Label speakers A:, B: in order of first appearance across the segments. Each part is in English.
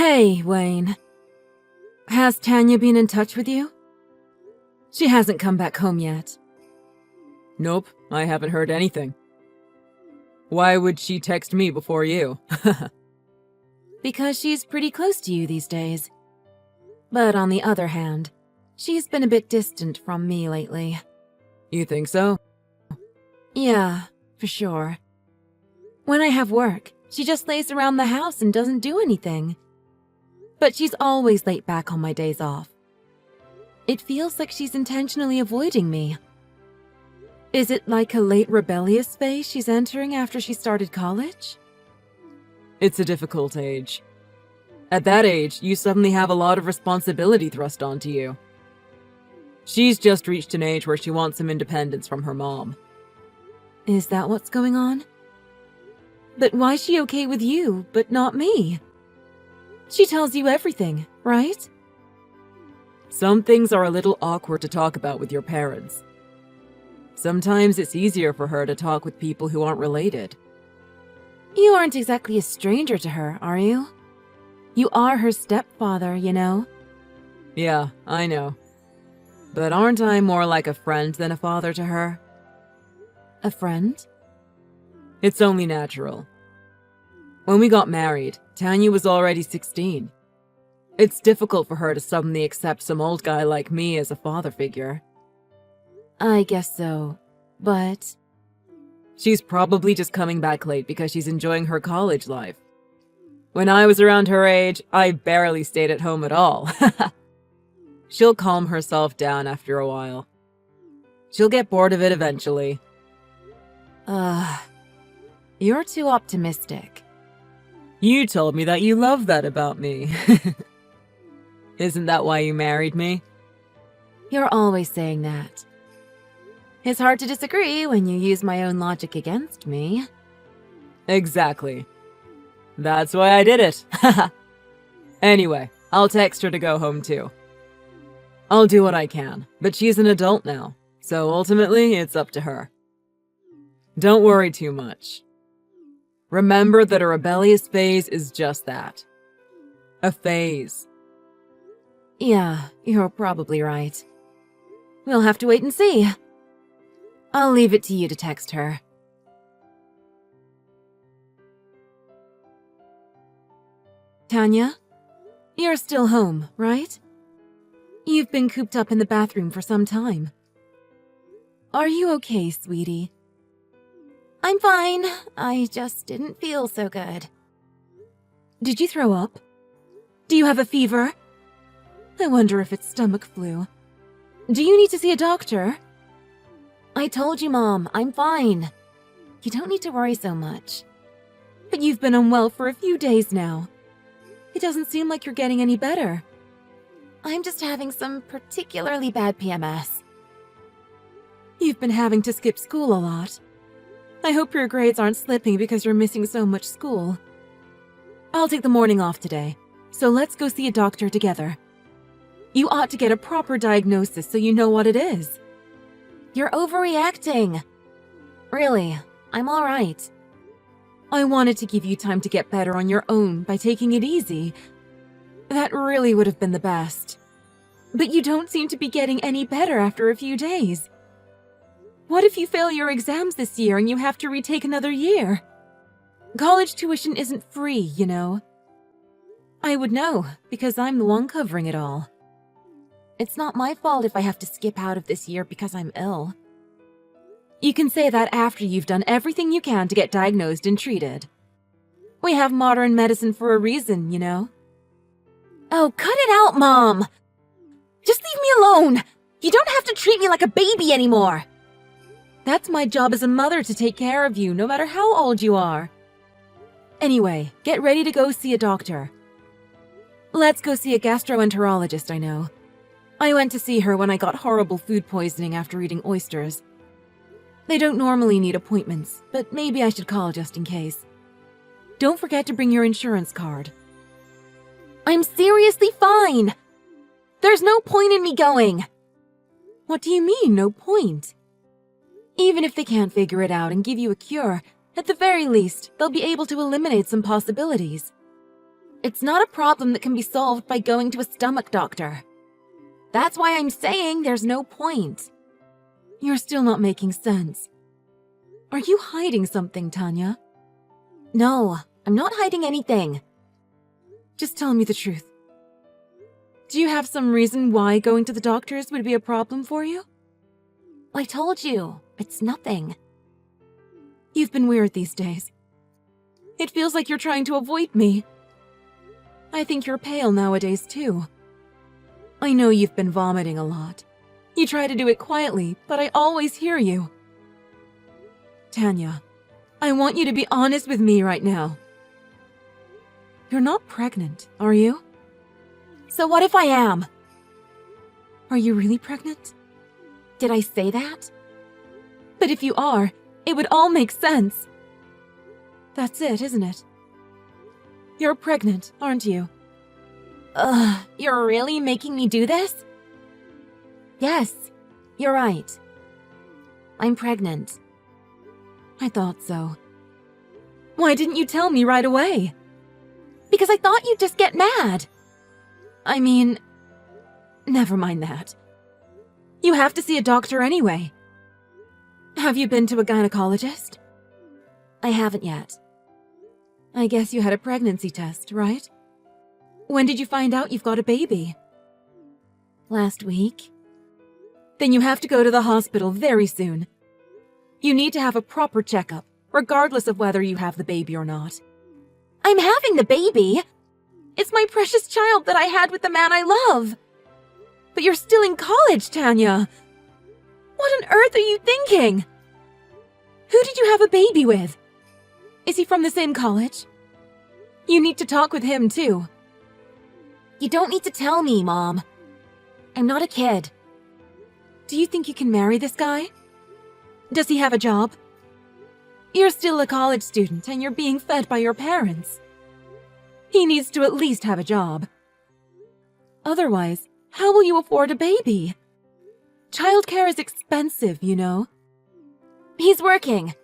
A: Hey, Wayne. Has Tanya been in touch with you? She hasn't come back home yet.
B: Nope, I haven't heard anything. Why would she text me before you?
A: Because she's pretty close to you these days. But on the other hand, she's been a bit distant from me lately.
B: You think so?
A: Yeah, for sure. When I have work, she just lays around the house and doesn't do anything. But she's always late back on my days off. It feels like she's intentionally avoiding me. Is it like a late rebellious phase she's entering after she started college?
B: It's a difficult age. At that age, you suddenly have a lot of responsibility thrust onto you. She's just reached an age where she wants some independence from her mom.
A: Is that what's going on? But why's she okay with you, but not me? She tells you everything, right?
B: Some things are a little awkward to talk about with your parents. Sometimes it's easier for her to talk with people who aren't related.
A: You aren't exactly a stranger to her, are you? You are her stepfather, you know?
B: Yeah, I know. But aren't I more like a friend than a father to her?
A: A friend?
B: It's only natural. When we got married, Tanya was already 16. It's difficult for her to suddenly accept some old guy like me as a father figure.
A: I guess so, but...
B: She's probably just coming back late because she's enjoying her college life. When I was around her age, I barely stayed at home at all. She'll calm herself down after a while. She'll get bored of it eventually.
A: You're too optimistic.
B: You told me that you love that about me. Isn't that why you married me?
A: You're always saying that. It's hard to disagree when you use my own logic against me.
B: Exactly. That's why I did it. Anyway, I'll text her to go home too. I'll do what I can, but she's an adult now, so ultimately it's up to her. Don't worry too much. Remember that a rebellious phase is just that. A phase.
A: Yeah, you're probably right. We'll have to wait and see. I'll leave it to you to text her. Tanya? You're still home, right? You've been cooped up in the bathroom for some time. Are you okay, sweetie? I'm fine. I just didn't feel so good. Did you throw up? Do you have a fever? I wonder if it's stomach flu. Do you need to see a doctor? I told you, Mom, I'm fine. You don't need to worry so much. But you've been unwell for a few days now. It doesn't seem like you're getting any better. I'm just having some particularly bad PMS. You've been having to skip school a lot. I hope your grades aren't slipping because you're missing so much school. I'll take the morning off today, so let's go see a doctor together. You ought to get a proper diagnosis so you know what it is. You're overreacting. Really, I'm all right. I wanted to give you time to get better on your own by taking it easy. That really would have been the best. But you don't seem to be getting any better after a few days. What if you fail your exams this year and you have to retake another year? College tuition isn't free, you know. I would know, because I'm the one covering it all. It's not my fault if I have to skip out of this year because I'm ill. You can say that after you've done everything you can to get diagnosed and treated. We have modern medicine for a reason, you know. Oh, cut it out, Mom! Just leave me alone! You don't have to treat me like a baby anymore! That's my job as a mother to take care of you, no matter how old you are. Anyway, get ready to go see a doctor. Let's go see a gastroenterologist I know. I went to see her when I got horrible food poisoning after eating oysters. They don't normally need appointments, but maybe I should call just in case. Don't forget to bring your insurance card. I'm seriously fine! There's no point in me going! What do you mean, no point? Even if they can't figure it out and give you a cure, at the very least, they'll be able to eliminate some possibilities. It's not a problem that can be solved by going to a stomach doctor. That's why I'm saying there's no point.
B: You're still not making sense. Are you hiding something, Tanya?
A: No, I'm not hiding anything.
B: Just tell me the truth. Do you have some reason why going to the doctors would be a problem for you?
A: I told you, it's nothing.
B: You've been weird these days. It feels like you're trying to avoid me. I think you're pale nowadays, too. I know you've been vomiting a lot. You try to do it quietly, but I always hear you. Tanya, I want you to be honest with me right now. You're not pregnant, are you?
A: So what if I am?
B: Are you really pregnant?
A: Did I say that?
B: But if you are, it would all make sense. That's it, isn't it? You're pregnant, aren't you?
A: You're really making me do this? Yes, you're right. I'm pregnant.
B: I thought so. Why didn't you tell me right away?
A: Because I thought you'd just get mad.
B: I mean, never mind that. You have to see a doctor anyway. Have you been to a gynecologist?
A: I haven't yet.
B: I guess you had a pregnancy test, right? When did you find out you've got a baby?
A: Last week.
B: Then you have to go to the hospital very soon. You need to have a proper checkup, regardless of whether you have the baby or not.
A: I'm having the baby! It's my precious child that I had with the man I love!
B: But you're still in college, Tanya! What on earth are you thinking? Who did you have a baby with? Is he from the same college? You need to talk with him, too.
A: You don't need to tell me, Mom. I'm not a kid.
B: Do you think you can marry this guy? Does he have a job? You're still a college student and you're being fed by your parents. He needs to at least have a job. Otherwise, how will you afford a baby? Childcare is expensive, you know.
A: He's working.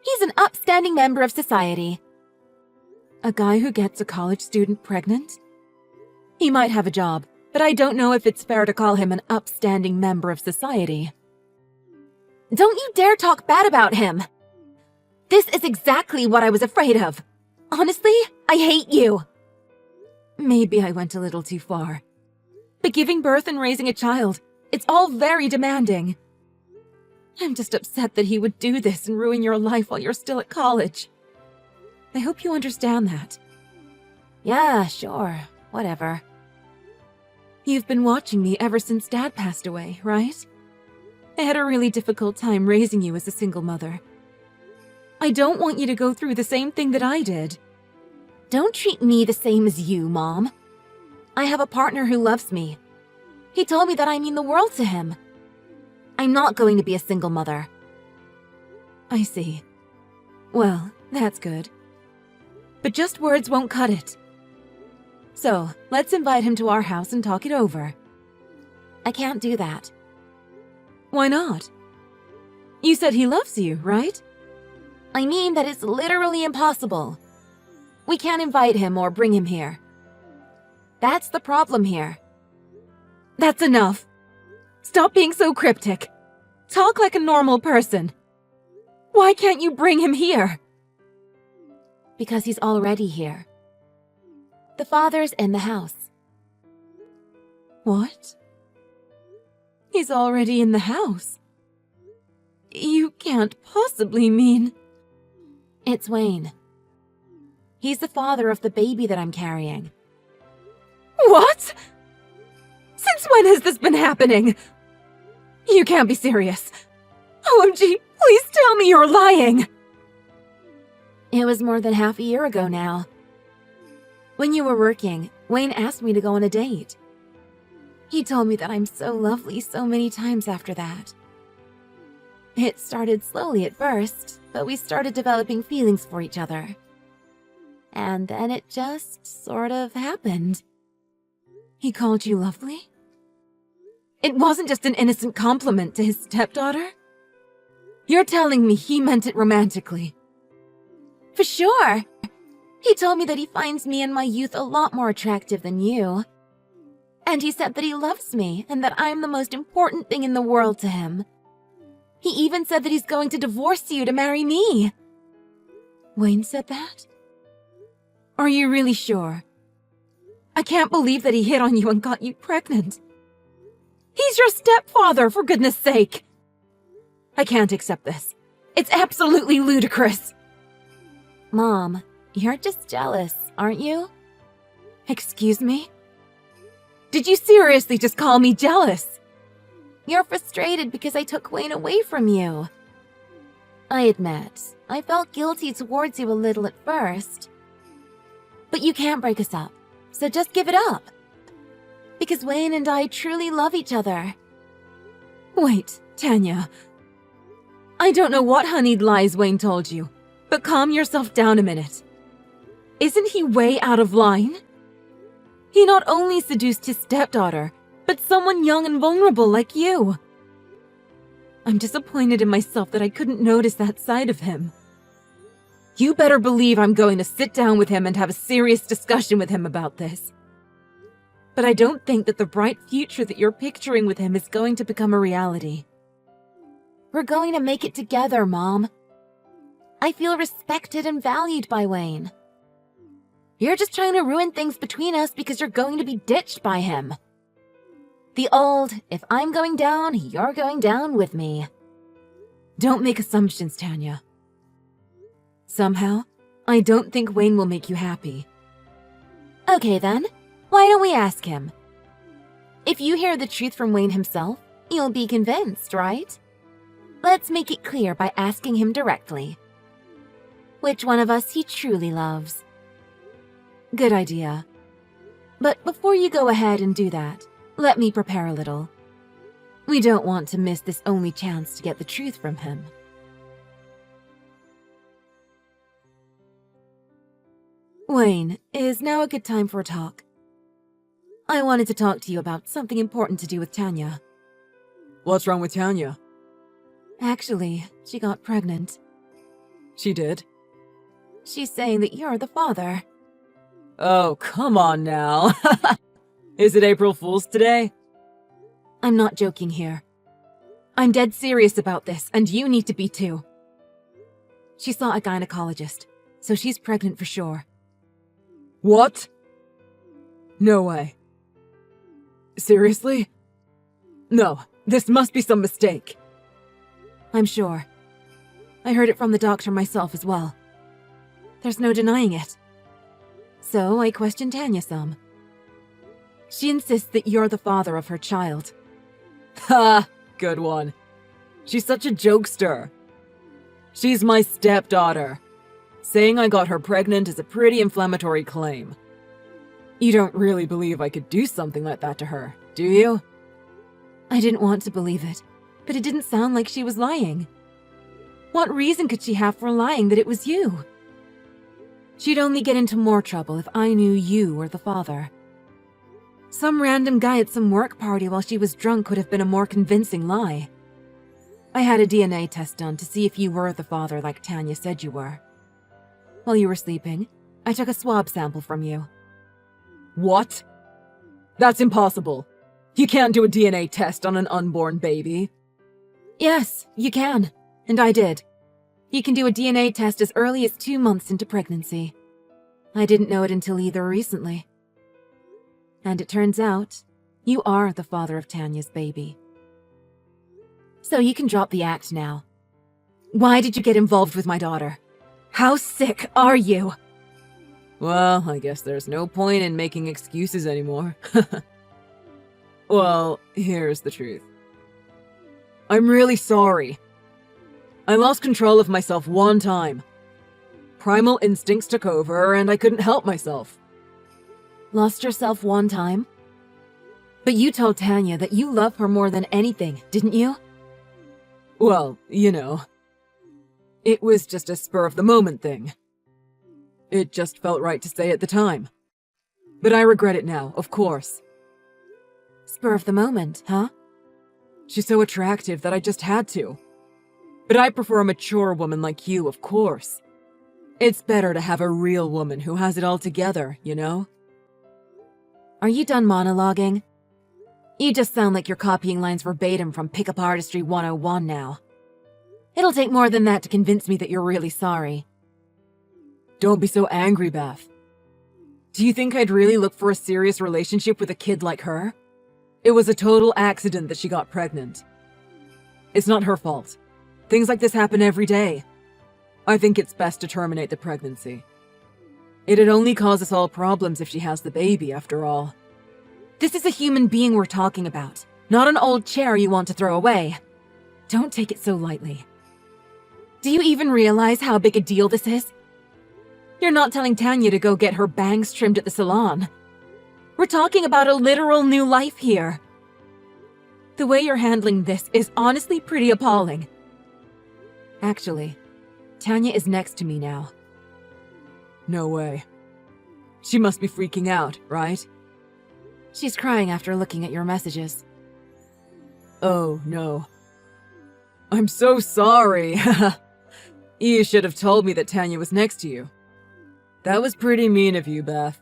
A: He's an upstanding member of society.
B: A guy who gets a college student pregnant? He might have a job, but I don't know if it's fair to call him an upstanding member of society.
A: Don't you dare talk bad about him! This is exactly what I was afraid of. Honestly, I hate you.
B: Maybe I went a little too far. But giving birth and raising a child, it's all very demanding. I'm just upset that he would do this and ruin your life while you're still at college. I hope you understand that.
A: Yeah, sure. Whatever.
B: You've been watching me ever since Dad passed away, right? I had a really difficult time raising you as a single mother. I don't want you to go through the same thing that I did.
A: Don't treat me the same as you, Mom. I have a partner who loves me. He told me that I mean the world to him. I'm not going to be a single mother.
B: I see. Well, that's good. But just words won't cut it. So, let's invite him to our house and talk it over.
A: I can't do that.
B: Why not? You said he loves you, right?
A: I mean that it's literally impossible. We can't invite him or bring him here. That's the problem here.
B: That's enough. Stop being so cryptic. Talk like a normal person. Why can't you bring him here?
A: Because he's already here. The father's in the house.
B: What? He's already in the house. You can't possibly mean...
A: It's Wayne. He's the father of the baby that I'm carrying.
B: What? Since when has this been happening? You can't be serious. OMG, please tell me you're lying.
A: It was more than half a year ago now. When you were working, Wayne asked me to go on a date. He told me that I'm so lovely so many times after that. It started slowly at first, but we started developing feelings for each other. And then it just sort of happened.
B: He called you lovely? It wasn't just an innocent compliment to his stepdaughter? You're telling me he meant it romantically.
A: For sure. He told me that he finds me in my youth a lot more attractive than you. And he said that he loves me and that I'm the most important thing in the world to him. He even said that he's going to divorce you to marry me. Wayne said that? Are you really sure? I can't believe that he hit on you and got you pregnant. He's your stepfather, for goodness sake! I can't accept this. It's absolutely ludicrous. Mom, you're just jealous, aren't you? Excuse me? Did you seriously just call me jealous? You're frustrated because I took Wayne away from you. I admit, I felt guilty towards you a little at first. But you can't break us up, so just give it up. Because Wayne and I truly love each other. Wait, Tanya. I don't know what honeyed lies Wayne told you, but calm yourself down a minute. Isn't he way out of line? He not only seduced his stepdaughter, but someone young and vulnerable like you. I'm disappointed in myself that I couldn't notice that side of him. You better believe I'm going to sit down with him and have a serious discussion with him about this. But I don't think that the bright future that you're picturing with him is going to become a reality. We're going to make it together, Mom. I feel respected and valued by Wayne. You're just trying to ruin things between us because you're going to be ditched by him. The old, if I'm going down, you're going down with me. Don't make assumptions, Tanya. Somehow, I don't think Wayne will make you happy. Okay then, why don't we ask him? If you hear the truth from Wayne himself, you'll be convinced, right? Let's make it clear by asking him directly. Which one of us he truly loves. Good idea. But before you go ahead and do that, let me prepare a little. We don't want to miss this only chance to get the truth from him. Wayne, is now a good time for a talk? I wanted to talk to you about something important to do with Tanya.
B: What's wrong with Tanya?
A: Actually, she got pregnant.
B: She did?
A: She's saying that you're the father.
B: Oh, come on now. Is it April Fool's today?
A: I'm not joking here. I'm dead serious about this, and you need to be too. She saw a gynecologist, so she's pregnant for sure.
B: What? No way. Seriously? No, this must be some mistake.
A: I'm sure. I heard it from the doctor myself as well. There's no denying it. So I questioned Tanya some. She insists that you're the father of her child.
B: Ha! Good one. She's such a jokester. She's my stepdaughter. Saying I got her pregnant is a pretty inflammatory claim. You don't really believe I could do something like that to her, do you?
A: I didn't want to believe it, but it didn't sound like she was lying. What reason could she have for lying that it was you? She'd only get into more trouble if I knew you were the father. Some random guy at some work party while she was drunk could have been a more convincing lie. I had a DNA test done to see if you were the father like Tanya said you were. While you were sleeping, I took a swab sample from you.
B: What? That's impossible. You can't do a DNA test on an unborn baby.
A: Yes, you can. And I did. You can do a DNA test as early as 2 months into pregnancy. I didn't know it until either recently. And it turns out, you are the father of Tanya's baby. So you can drop the act now. Why did you get involved with my daughter? How sick are you?
B: Well, I guess there's no point in making excuses anymore. Well, here's the truth. I'm really sorry. I lost control of myself one time. Primal instincts took over and I couldn't help myself.
A: Lost yourself one time? But you told Tanya that you love her more than anything, didn't you?
B: Well, you know. It was just a spur-of-the-moment thing. It just felt right to say at the time. But I regret it now, of course.
A: Spur of the moment, huh?
B: She's so attractive that I just had to. But I prefer a mature woman like you, of course. It's better to have a real woman who has it all together, you know?
A: Are you done monologuing? You just sound like you're copying lines verbatim from Pickup Artistry 101 now. It'll take more than that to convince me that you're really sorry.
B: Don't be so angry, Beth. Do you think I'd really look for a serious relationship with a kid like her? It was a total accident that she got pregnant. It's not her fault. Things like this happen every day. I think it's best to terminate the pregnancy. It'd only cause us all problems if she has the baby, after all.
A: This is a human being we're talking about, not an old chair you want to throw away. Don't take it so lightly. Do you even realize how big a deal this is? You're not telling Tanya to go get her bangs trimmed at the salon. We're talking about a literal new life here. The way you're handling this is honestly pretty appalling. Actually, Tanya is next to me now.
B: No way. She must be freaking out, right?
A: She's crying after looking at your messages.
B: Oh, no. I'm so sorry. You should have told me that Tanya was next to you. That was pretty mean of you, Beth.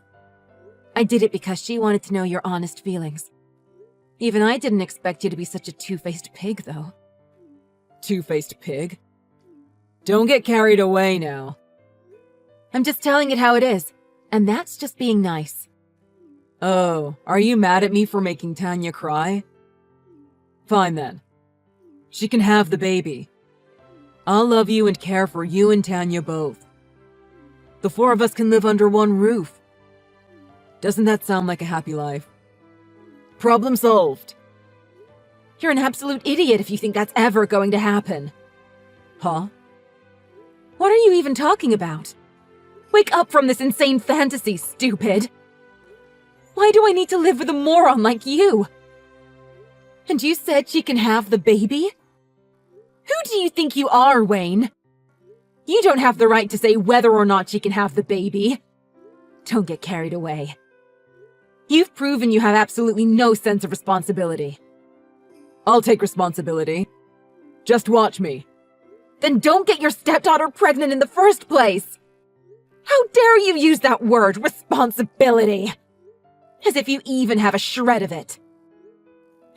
A: I did it because she wanted to know your honest feelings. Even I didn't expect you to be such a two-faced pig, though.
B: Two-faced pig? Don't get carried away now.
A: I'm just telling it how it is, and that's just being nice.
B: Oh, are you mad at me for making Tanya cry? Fine then. She can have the baby. I'll love you and care for you and Tanya both. The four of us can live under one roof. Doesn't that sound like a happy life? Problem solved.
A: You're an absolute idiot if you think that's ever going to happen.
B: Huh?
A: What are you even talking about? Wake up from this insane fantasy, stupid! Why do I need to live with a moron like you? And you said she can have the baby? Who do you think you are, Wayne? You don't have the right to say whether or not she can have the baby. Don't get carried away. You've proven you have absolutely no sense of responsibility.
B: I'll take responsibility. Just watch me.
A: Then don't get your stepdaughter pregnant in the first place! How dare you use that word, responsibility! As if you even have a shred of it.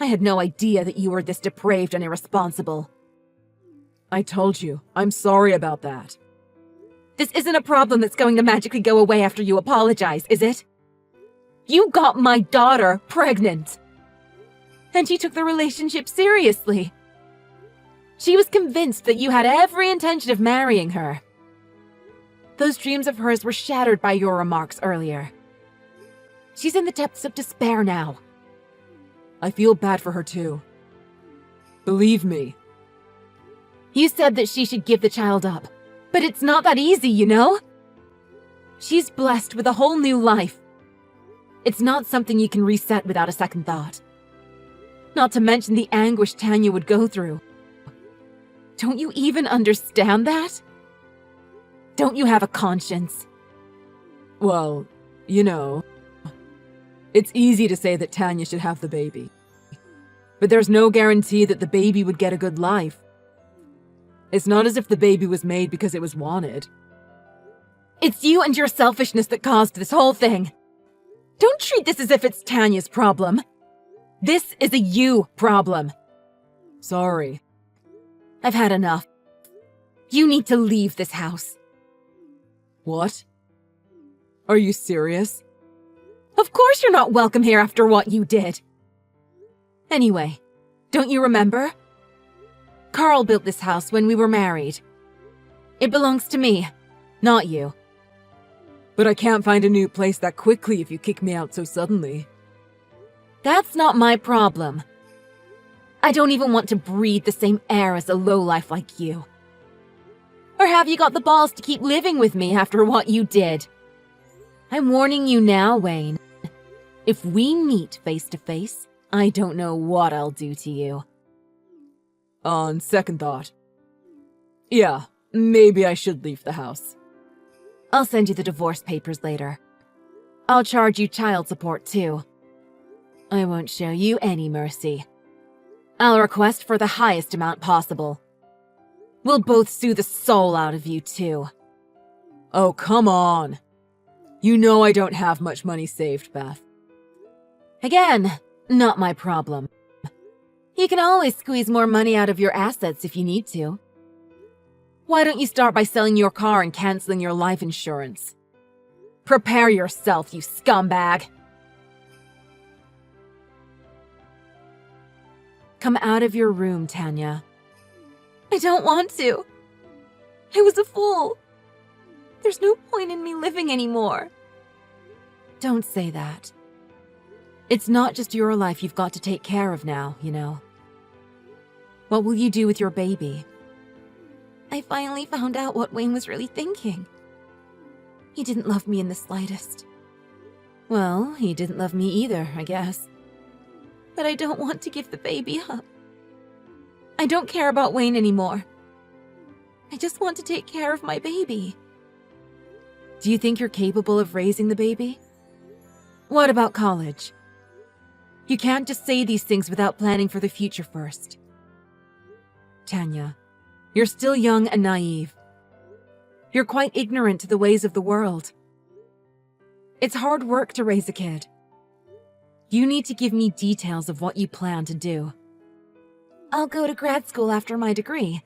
A: I had no idea that you were this depraved and irresponsible.
B: I told you, I'm sorry about that.
A: This isn't a problem that's going to magically go away after you apologize, is it? You got my daughter pregnant. And you took the relationship seriously. She was convinced that you had every intention of marrying her. Those dreams of hers were shattered by your remarks earlier. She's in the depths of despair now.
B: I feel bad for her too. Believe me.
A: You said that she should give the child up, but it's not that easy, you know? She's blessed with a whole new life. It's not something you can reset without a second thought. Not to mention the anguish Tanya would go through. Don't you even understand that? Don't you have a conscience?
B: Well, you know, it's easy to say that Tanya should have the baby. But there's no guarantee that the baby would get a good life. It's not as if the baby was made because it was wanted.
A: It's you and your selfishness that caused this whole thing. Don't treat this as if it's Tanya's problem. This is a you problem.
B: Sorry.
A: I've had enough. You need to leave this house.
B: What? Are you serious?
A: Of course you're not welcome here after what you did. Anyway, don't you remember? Carl built this house when we were married. It belongs to me, not you.
B: But I can't find a new place that quickly if you kick me out so suddenly.
A: That's not my problem. I don't even want to breathe the same air as a lowlife like you. Or have you got the balls to keep living with me after what you did? I'm warning you now, Wayne. If we meet face to face, I don't know what I'll do to you.
B: On second thought. Yeah, maybe I should leave the house.
A: I'll send you the divorce papers later. I'll charge you child support too. I won't show you any mercy. I'll request for the highest amount possible. We'll both sue the soul out of you too.
B: Oh, come on. You know I don't have much money saved, Beth.
A: Again, not my problem. You can always squeeze more money out of your assets if you need to. Why don't you start by selling your car and canceling your life insurance? Prepare yourself, you scumbag! Come out of your room, Tanya. I don't want to. I was a fool. There's no point in me living anymore. Don't say that. It's not just your life you've got to take care of now, you know. What will you do with your baby? I finally found out what Wayne was really thinking. He didn't love me in the slightest. Well, he didn't love me either, I guess. But I don't want to give the baby up. I don't care about Wayne anymore. I just want to take care of my baby. Do you think you're capable of raising the baby? What about college? You can't just say these things without planning for the future first. Tanya, you're still young and naive. You're quite ignorant to the ways of the world. It's hard work to raise a kid. You need to give me details of what you plan to do. I'll go to grad school after my degree.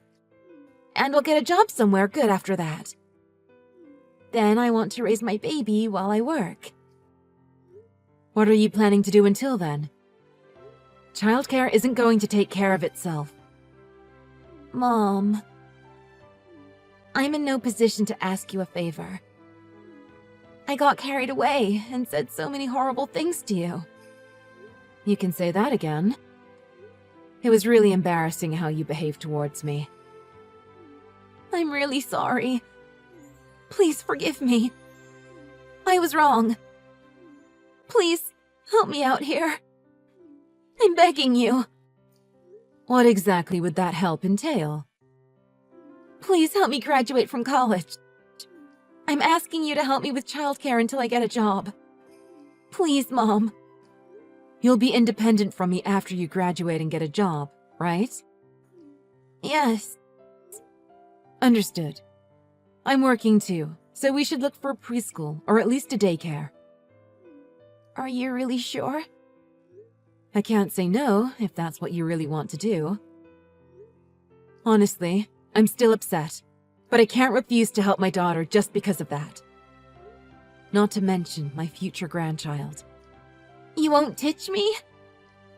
A: And I'll get a job somewhere good after that. Then I want to raise my baby while I work. What are you planning to do until then? Childcare isn't going to take care of itself. Mom, I'm in no position to ask you a favor. I got carried away and said so many horrible things to you. You can say that again. It was really embarrassing how you behaved towards me. I'm really sorry. Please forgive me. I was wrong. Please, help me out here. I'm begging you. What exactly would that help entail? Please help me graduate from college. I'm asking you to help me with childcare until I get a job. Please, Mom. You'll be independent from me after you graduate and get a job, right? Yes. Understood. I'm working too, so we should look for a preschool or at least a daycare. Are you really sure? I can't say no if that's what you really want to do. Honestly, I'm still upset, but I can't refuse to help my daughter just because of that. Not to mention my future grandchild. You won't ditch me?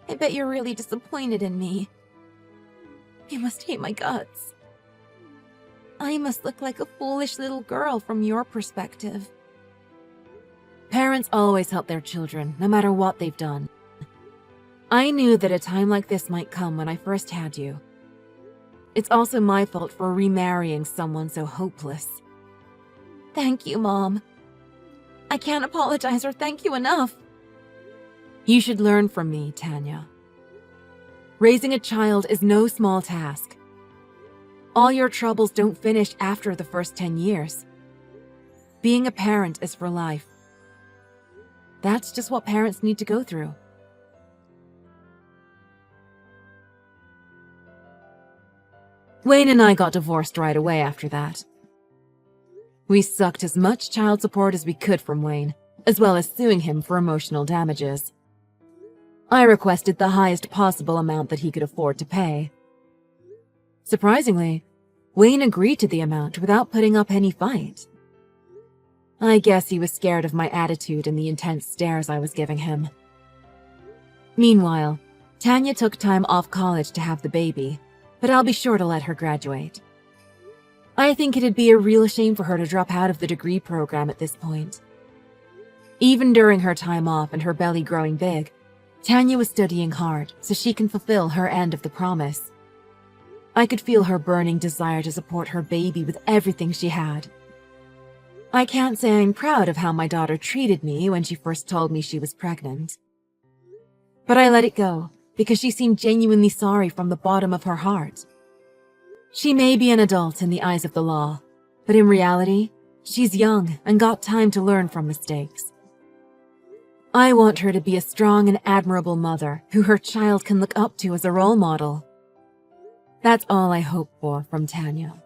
A: I bet you're really disappointed in me. You must hate my guts. I must look like a foolish little girl from your perspective. Parents always help their children, no matter what they've done. I knew that a time like this might come when I first had you. It's also my fault for remarrying someone so hopeless. Thank you, Mom. I can't apologize or thank you enough. You should learn from me, Tanya. Raising a child is no small task. All your troubles don't finish after the first 10 years. Being a parent is for life. That's just what parents need to go through. Wayne and I got divorced right away after that. We sucked as much child support as we could from Wayne, as well as suing him for emotional damages. I requested the highest possible amount that he could afford to pay. Surprisingly, Wayne agreed to the amount without putting up any fight. I guess he was scared of my attitude and the intense stares I was giving him. Meanwhile, Tanya took time off college to have the baby, but I'll be sure to let her graduate. I think it'd be a real shame for her to drop out of the degree program at this point. Even during her time off and her belly growing big, Tanya was studying hard so she can fulfill her end of the promise. I could feel her burning desire to support her baby with everything she had. I can't say I'm proud of how my daughter treated me when she first told me she was pregnant. But I let it go because she seemed genuinely sorry from the bottom of her heart. She may be an adult in the eyes of the law, but in reality, she's young and got time to learn from mistakes. I want her to be a strong and admirable mother who her child can look up to as a role model. That's all I hope for from Tanya.